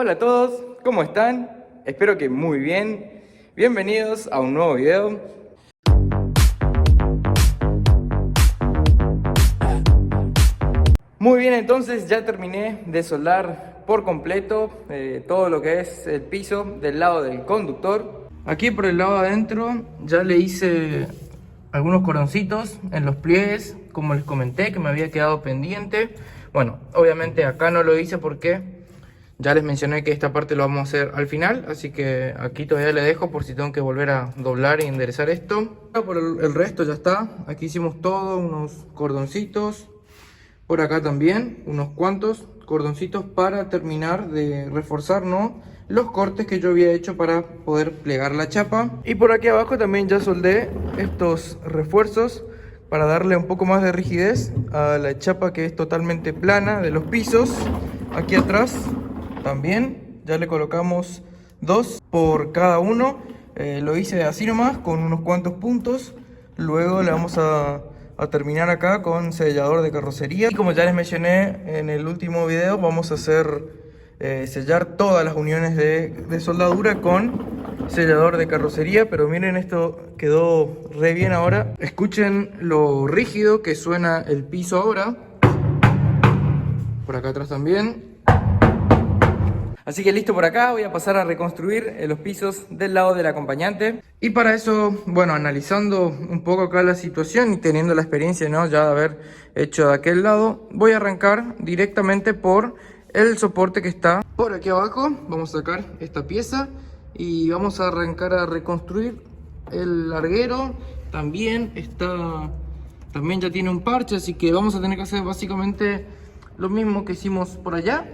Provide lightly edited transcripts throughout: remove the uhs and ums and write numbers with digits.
Hola a todos, ¿cómo están? Espero que muy bien. Bienvenidos a un nuevo video. Muy bien, entonces ya terminé de soldar por completo todo lo que es el piso del lado del conductor. Aquí por el lado adentro ya le hice algunos cordoncitos en los pliegues, como les comenté que me había quedado pendiente. Bueno, obviamente acá no lo hice porque ya les mencioné que esta parte lo vamos a hacer al final, así que aquí todavía le dejo por si tengo que volver a doblar y enderezar esto. Por el resto ya está, aquí hicimos todo, unos cordoncitos. Por acá también, unos cuantos cordoncitos para terminar de reforzar, ¿no?, los cortes que yo había hecho para poder plegar la chapa. Y por aquí abajo también ya soldé estos refuerzos para darle un poco más de rigidez a la chapa que es totalmente plana de los pisos. Aquí atrás también ya le colocamos dos por cada uno. Lo hice así nomás con unos cuantos puntos. Luego le vamos a terminar acá con sellador de carrocería. Y como ya les mencioné en el último video, vamos a hacer sellar todas las uniones de soldadura con sellador de carrocería. Pero miren, esto quedó re bien ahora. Escuchen lo rígido que suena el piso ahora. Por acá atrás también. Así que listo por acá, voy a pasar a reconstruir los pisos del lado del acompañante. Y para eso, bueno, analizando un poco acá la situación y teniendo la experiencia, ¿no?, ya de haber hecho de aquel lado, voy a arrancar directamente por el soporte que está por aquí abajo. Vamos a sacar esta pieza y vamos a arrancar a reconstruir el larguero. También ya tiene un parche, así que vamos a tener que hacer básicamente lo mismo que hicimos por allá.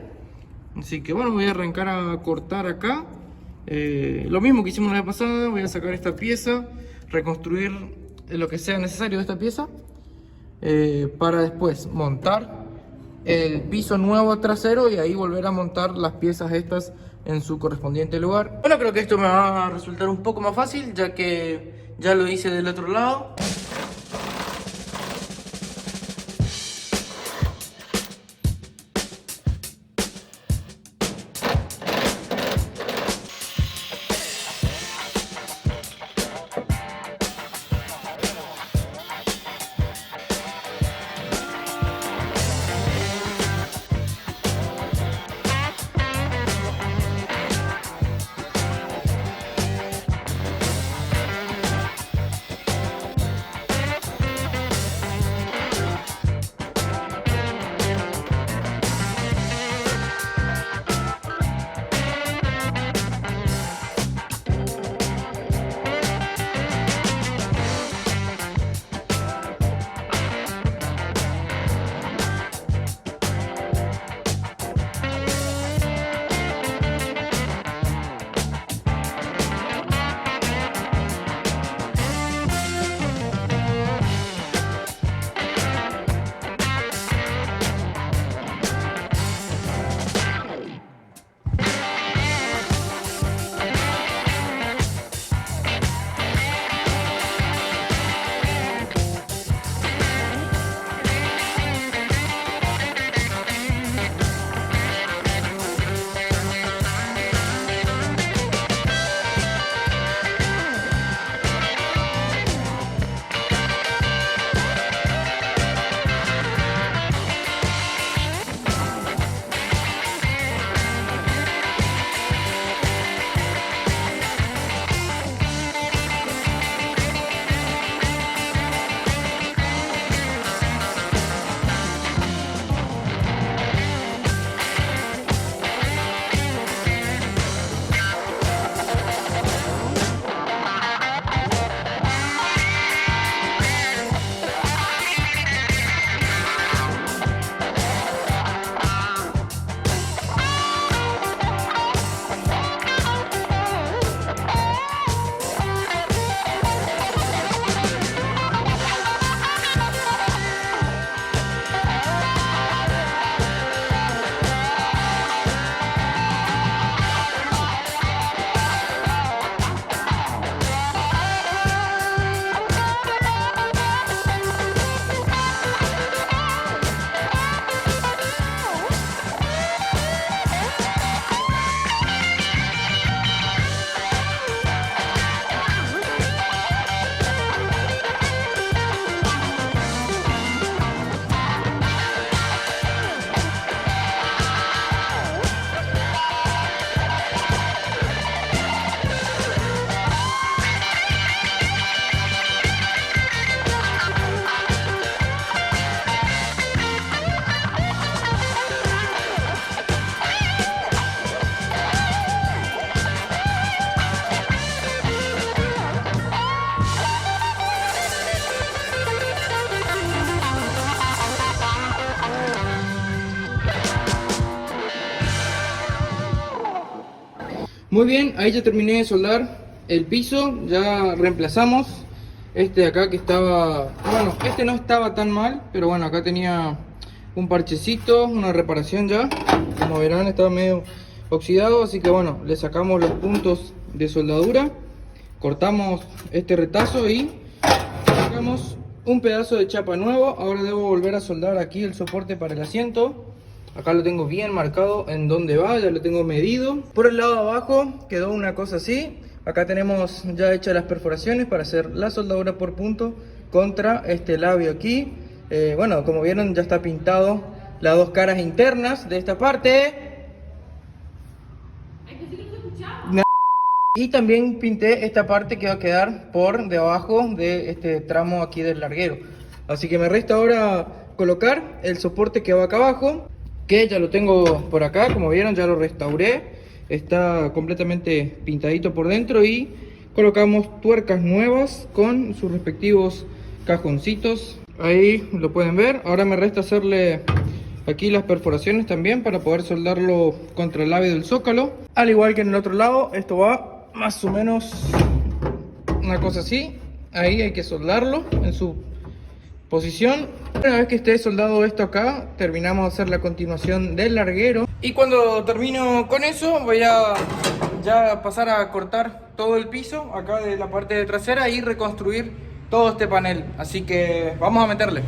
Así que bueno, voy a arrancar a cortar acá lo mismo que hicimos la vez pasada. Voy a sacar esta pieza, reconstruir lo que sea necesario de esta pieza para después montar el piso nuevo trasero y ahí volver a montar las piezas estas en su correspondiente lugar. Bueno, creo que esto me va a resultar un poco más fácil, ya que ya lo hice del otro lado. Muy bien, ahí ya terminé de soldar el piso, ya reemplazamos este de acá que estaba, bueno, este no estaba tan mal, pero bueno, acá tenía un parchecito, una reparación ya, como verán estaba medio oxidado, así que bueno, le sacamos los puntos de soldadura, cortamos este retazo y sacamos un pedazo de chapa nuevo. Ahora debo volver a soldar aquí el soporte para el asiento. Acá lo tengo bien marcado en dónde va, ya lo tengo medido. Por el lado de abajo quedó una cosa así. Acá tenemos ya hechas las perforaciones para hacer la soldadura por punto contra este labio aquí. Bueno, como vieron ya está pintado las dos caras internas de esta parte. Y también pinté esta parte que va a quedar por debajo de este tramo aquí del larguero. Así que me resta ahora colocar el soporte que va acá abajo, que ya lo tengo por acá, como vieron ya lo restauré. Está completamente pintadito por dentro y colocamos tuercas nuevas con sus respectivos cajoncitos. Ahí lo pueden ver. Ahora me resta hacerle aquí las perforaciones también para poder soldarlo contra el labio del zócalo. Al igual que en el otro lado, esto va más o menos una cosa así. Ahí hay que soldarlo en su posición. Una vez que esté soldado esto acá, terminamos de hacer la continuación del larguero. Y cuando termino con eso, voy a ya pasar a cortar todo el piso acá de la parte trasera y reconstruir todo este panel. Así que vamos a meterle.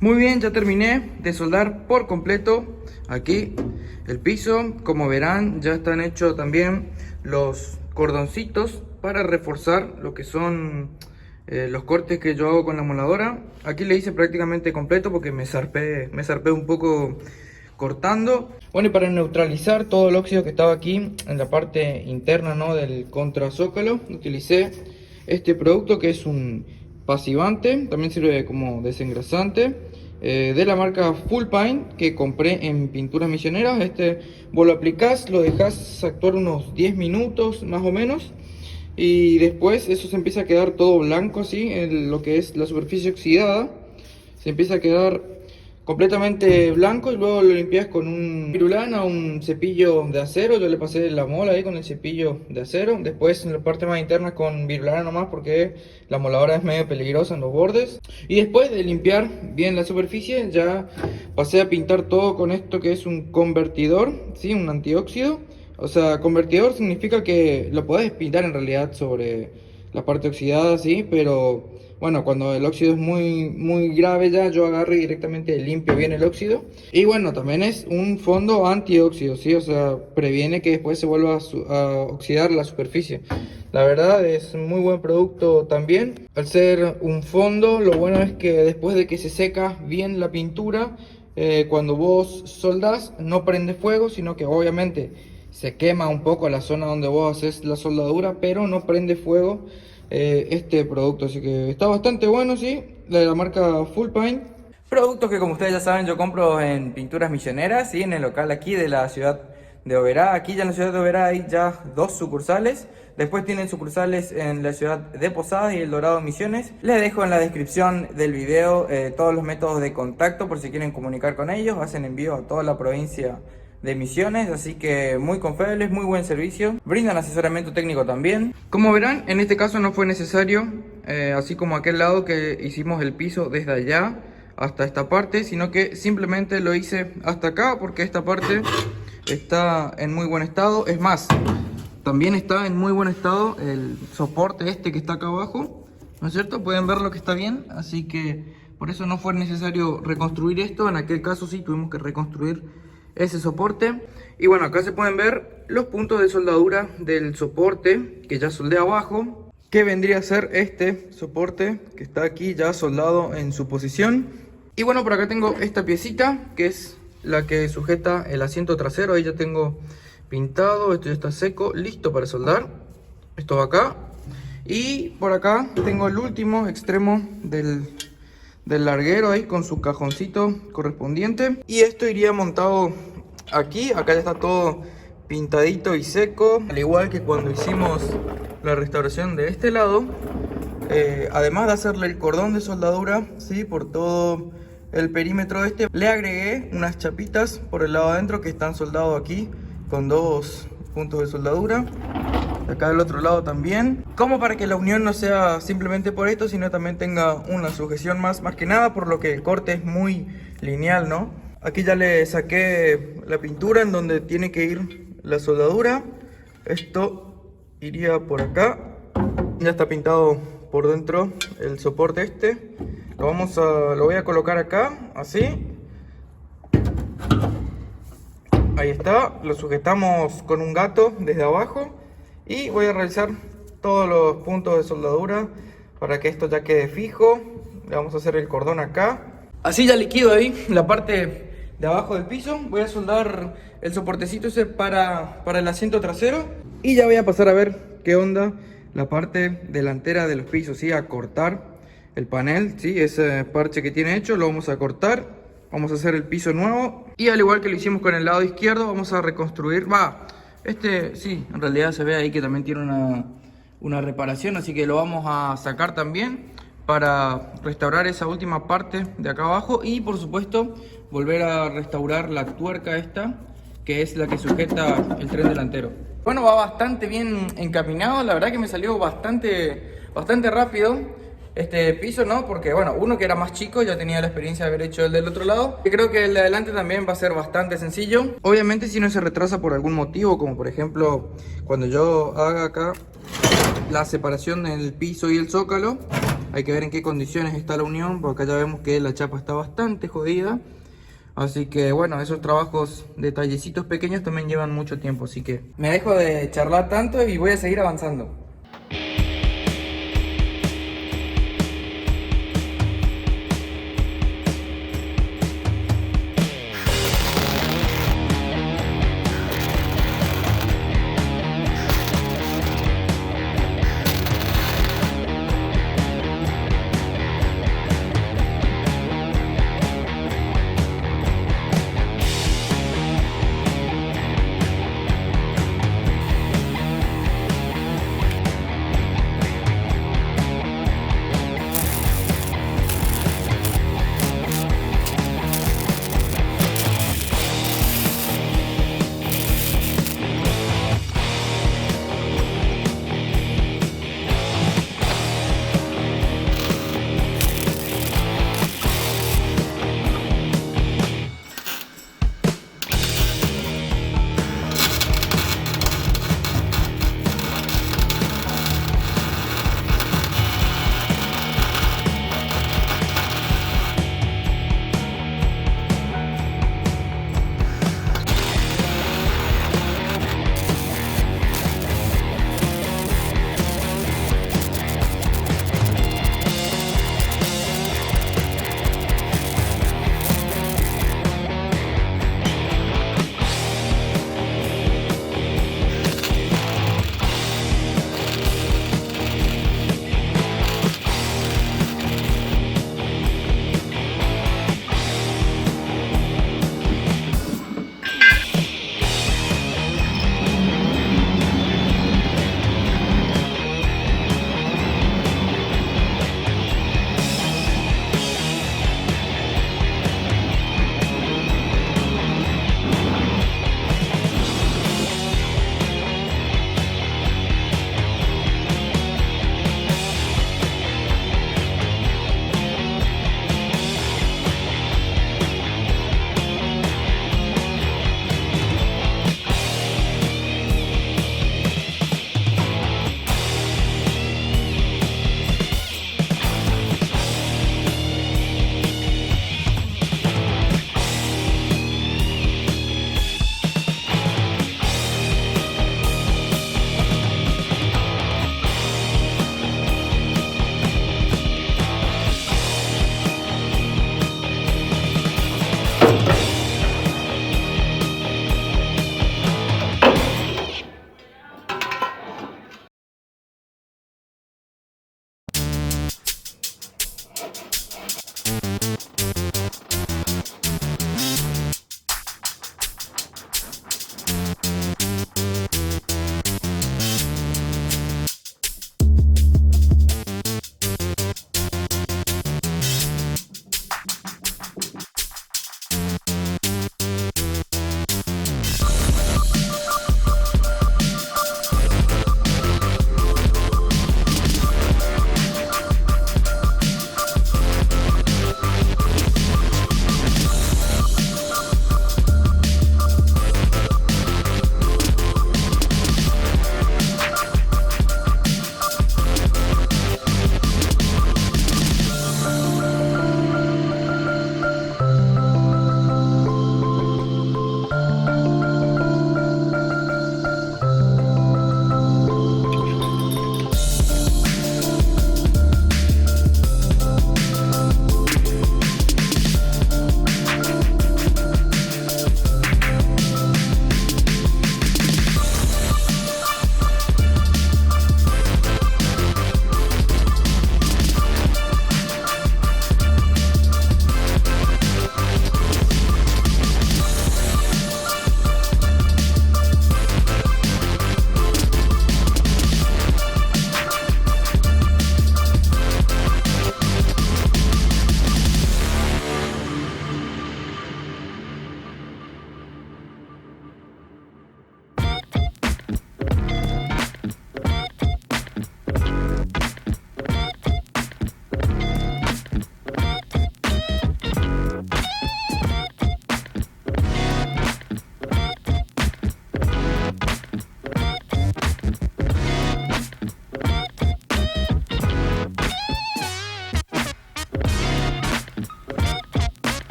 Muy bien, ya terminé de soldar por completo aquí el piso. Como verán, ya están hechos también los cordoncitos para reforzar lo que son los cortes que yo hago con la moladora. Aquí le hice prácticamente completo porque me zarpé un poco cortando. Bueno, y para neutralizar todo el óxido que estaba aquí en la parte interna, ¿no?, del contrazócalo, utilicé este producto que es un pasivante, también sirve como desengrasante, de la marca Full Paint, que compré en Pinturas Misioneras. Vos lo aplicás, lo dejás actuar unos 10 minutos más o menos, y después eso se empieza a quedar todo blanco así, en lo que es la superficie oxidada, se empieza a quedar completamente blanco, y luego lo limpias con un virulana o un cepillo de acero. Yo le pasé la mola ahí con el cepillo de acero. Después en la parte más interna con virulana nomás, porque la moladora es medio peligrosa en los bordes. Y después de limpiar bien la superficie, ya pasé a pintar todo con esto que es un convertidor, ¿sí? Un antióxido. O sea, convertidor significa que lo podés pintar en realidad sobre la parte oxidada, sí, pero bueno, cuando el óxido es muy grave, ya yo agarro y directamente limpio bien el óxido. Y bueno, también es un fondo antióxido, sí, o sea, previene que después se vuelva a oxidar la superficie. La verdad es un muy buen producto también. Al ser un fondo, lo bueno es que después de que se seca bien la pintura, cuando vos soldás no prende fuego, sino que obviamente se quema un poco la zona donde vos haces la soldadura, pero no prende fuego este producto. Así que está bastante bueno, sí, de la marca Full Paint. Productos que, como ustedes ya saben, yo compro en Pinturas Misioneras, ¿sí? En el local aquí de la ciudad de Oberá. Aquí ya en la ciudad de Oberá hay ya 2 sucursales. Después tienen sucursales en la ciudad de Posadas y El Dorado, Misiones. Les dejo en la descripción del video todos los métodos de contacto por si quieren comunicar con ellos. Hacen envío a toda la provincia de Misiones, así que muy confiables, muy buen servicio. Brindan asesoramiento técnico también. Como verán, en este caso no fue necesario, así como aquel lado que hicimos el piso desde allá hasta esta parte, sino que simplemente lo hice hasta acá porque esta parte está en muy buen estado. Es más, también está en muy buen estado el soporte este que está acá abajo, ¿no es cierto? Pueden ver lo que está bien, así que por eso no fue necesario reconstruir esto. En aquel caso sí tuvimos que reconstruir ese soporte. Y bueno, acá se pueden ver los puntos de soldadura del soporte que ya soldé abajo, que vendría a ser este soporte que está aquí ya soldado en su posición. Y bueno, por acá tengo esta piecita que es la que sujeta el asiento trasero. Ahí ya tengo pintado, esto ya está seco, listo para soldar. Esto va acá. Y por acá tengo el último extremo del larguero ahí con su cajoncito correspondiente, y esto iría montado aquí. Acá ya está todo pintadito y seco, al igual que cuando hicimos la restauración de este lado. Además de hacerle el cordón de soldadura, ¿sí?, por todo el perímetro le agregué unas chapitas por el lado adentro que están soldados aquí con 2 puntos de soldadura. Acá del otro lado también, como para que la unión no sea simplemente por esto, sino también tenga una sujeción más que nada, por lo que el corte es muy lineal, ¿no? Aquí ya le saqué la pintura en donde tiene que ir la soldadura. Esto iría por acá. Ya está pintado por dentro el soporte lo voy a colocar acá, así. Ahí está, lo sujetamos con un gato desde abajo. Y voy a realizar todos los puntos de soldadura para que esto ya quede fijo. Le vamos a hacer el cordón acá. Así ya liquido ahí la parte de abajo del piso. Voy a soldar el soportecito ese para el asiento trasero. Y ya voy a pasar a ver qué onda la parte delantera de los pisos, ¿sí? A cortar el panel, ¿sí? Ese parche que tiene hecho lo vamos a cortar. Vamos a hacer el piso nuevo. Y al igual que lo hicimos con el lado izquierdo, vamos a reconstruir. Sí, en realidad se ve ahí que también tiene una reparación, así que lo vamos a sacar también para restaurar esa última parte de acá abajo. Y por supuesto volver a restaurar la tuerca esta, que es la que sujeta el tren delantero. Bueno, va bastante bien encaminado, la verdad que me salió bastante rápido este piso, ¿no? Porque bueno, uno que era más chico ya tenía la experiencia de haber hecho el del otro lado, y creo que el de adelante también va a ser bastante sencillo. Obviamente si no se retrasa por algún motivo, como por ejemplo cuando yo haga acá la separación del piso y el zócalo, Hay que ver en qué condiciones está la unión, porque acá ya vemos que la chapa está bastante jodida. Así que bueno, esos trabajos, detallecitos pequeños también llevan mucho tiempo, así que me dejo de charlar tanto y voy a seguir avanzando.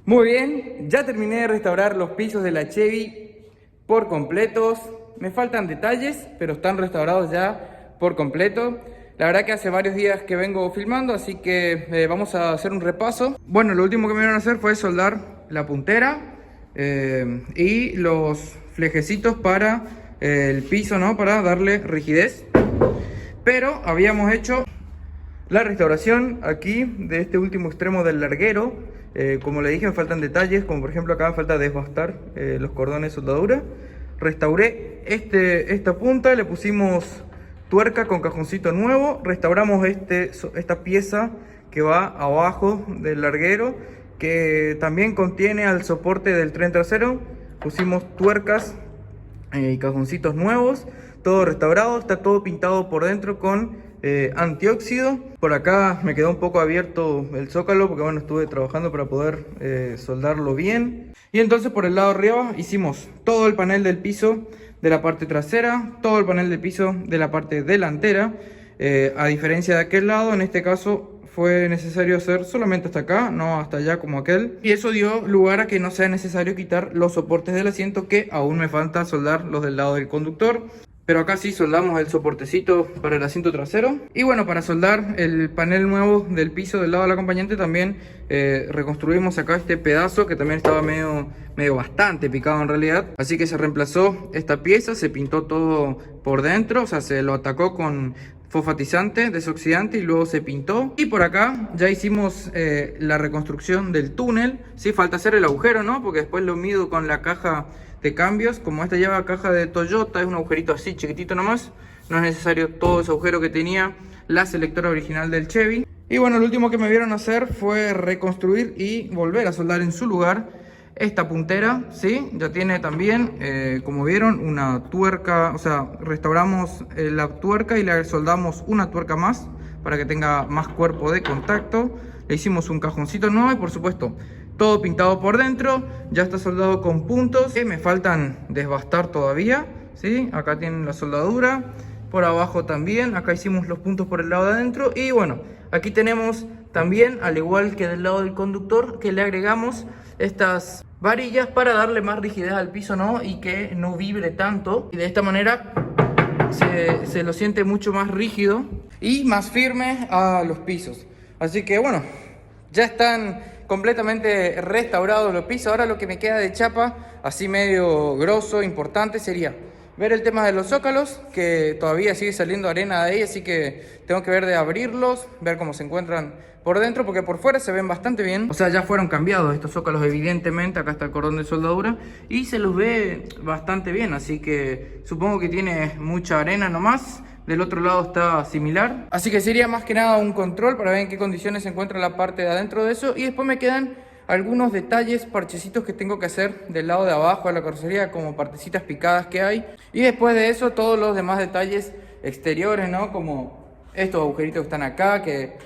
Muy bien, ya terminé de restaurar los pisos de la Chevy por completos. Me faltan detalles, pero están restaurados ya por completo. La verdad que hace varios días que vengo filmando, así que vamos a hacer un repaso. Bueno, lo último que me vieron a hacer fue soldar la puntera y los flejecitos para el piso, ¿no? Para darle rigidez. Pero habíamos hecho la restauración aquí de este último extremo del larguero. Como le dije, me faltan detalles, como por ejemplo acá me falta desbastar los cordones de soldadura. Restauré esta punta, le pusimos tuerca con cajoncito nuevo. Restauramos esta pieza que va abajo del larguero, que también contiene al soporte del tren trasero. Pusimos tuercas y cajoncitos nuevos, todo restaurado, está todo pintado por dentro con antióxido. Por acá me quedó un poco abierto el zócalo porque bueno, estuve trabajando para poder soldarlo bien. Y entonces por el lado de arriba hicimos todo el panel del piso de la parte trasera, todo el panel del piso de la parte delantera. A diferencia de aquel lado, en este caso fue necesario hacer solamente hasta acá, no hasta allá como aquel. Y eso dio lugar a que no sea necesario quitar los soportes del asiento, que aún me falta soldar los del lado del conductor. Pero acá sí soldamos el soportecito para el asiento trasero. Y bueno, para soldar el panel nuevo del piso del lado del acompañante también reconstruimos acá este pedazo que también estaba medio bastante picado en realidad. Así que se reemplazó esta pieza, se pintó todo por dentro, o sea, se lo atacó con fosfatizante, desoxidante, y luego se pintó. Y por acá ya hicimos la reconstrucción del túnel. Sí, falta hacer el agujero, ¿no? Porque después lo mido con la caja de cambios. Como esta lleva caja de Toyota, es un agujerito así chiquitito nomás, no es necesario todo ese agujero que tenía la selectora original del Chevy. Y bueno, lo último que me vieron hacer fue reconstruir y volver a soldar en su lugar esta puntera, ¿sí? Ya tiene también, como vieron, una tuerca, o sea, restauramos la tuerca y le soldamos una tuerca más para que tenga más cuerpo de contacto. Le hicimos un cajoncito nuevo y por supuesto todo pintado por dentro, ya está soldado con puntos que me faltan desbastar todavía, ¿sí? Acá tienen la soldadura, por abajo también, acá hicimos los puntos por el lado de adentro. Y bueno, aquí tenemos también, al igual que del lado del conductor, que le agregamos estas varillas para darle más rigidez al piso, ¿no? Y que no vibre tanto, y de esta manera se lo siente mucho más rígido y más firme a los pisos. Así que bueno, ya están completamente restaurados los pisos. Ahora lo que me queda de chapa, así medio grosso, importante, sería ver el tema de los zócalos, que todavía sigue saliendo arena de ahí, así que tengo que ver de abrirlos, ver cómo se encuentran por dentro, porque por fuera se ven bastante bien. O sea, ya fueron cambiados estos zócalos evidentemente, acá está el cordón de soldadura y se los ve bastante bien, así que supongo que tiene mucha arena nomás. Del otro lado está similar, así que sería más que nada un control para ver en qué condiciones se encuentra la parte de adentro de eso. Y después me quedan algunos detalles, parchecitos que tengo que hacer del lado de abajo de la carrocería, como partecitas picadas que hay. Y después de eso todos los demás detalles exteriores, ¿no? Como estos agujeritos que están acá, que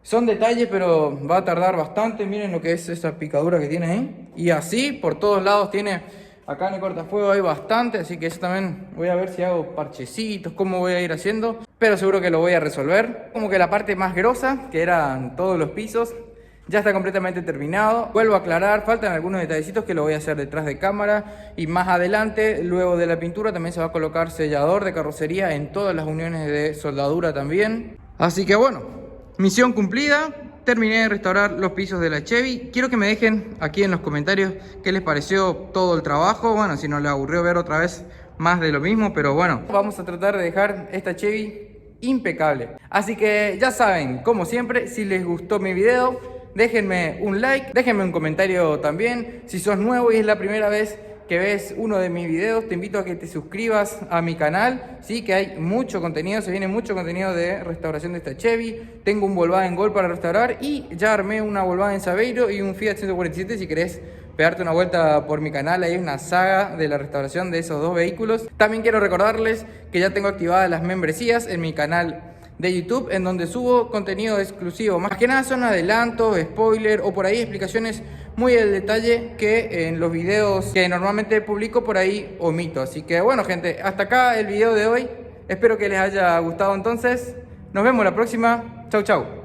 son detalles pero va a tardar bastante. Miren lo que es esa picadura que tiene ahí. Y así por todos lados tiene. Acá en el cortafuego hay bastante, así que eso también voy a ver si hago parchecitos, cómo voy a ir haciendo. Pero seguro que lo voy a resolver. Como que la parte más grosa, que eran todos los pisos, ya está completamente terminado. Vuelvo a aclarar, faltan algunos detallecitos que lo voy a hacer detrás de cámara. Y más adelante, luego de la pintura, también se va a colocar sellador de carrocería en todas las uniones de soldadura también. Así que bueno, misión cumplida. Terminé de restaurar los pisos de la Chevy. Quiero que me dejen aquí en los comentarios qué les pareció todo el trabajo. Bueno, si no les aburrió ver otra vez más de lo mismo, pero bueno, vamos a tratar de dejar esta Chevy impecable. Así que ya saben, como siempre, si les gustó mi video, déjenme un like, déjenme un comentario también. Si sos nuevo y es la primera vez que ves uno de mis videos, te invito a que te suscribas a mi canal, sí, que hay mucho contenido, se viene mucho contenido de restauración de esta Chevy. Tengo un Volkswagen Gol para restaurar y ya armé una Volkswagen Saveiro y un Fiat 147 si querés pegarte una vuelta por mi canal. Hay una saga de la restauración de esos dos vehículos. También quiero recordarles que ya tengo activadas las membresías en mi canal de YouTube, en donde subo contenido exclusivo. Más que nada son adelantos, spoiler o por ahí explicaciones muy al detalle que en los videos que normalmente publico por ahí omito. Así que bueno, gente, hasta acá el video de hoy. Espero que les haya gustado entonces. Nos vemos la próxima. Chau, chau.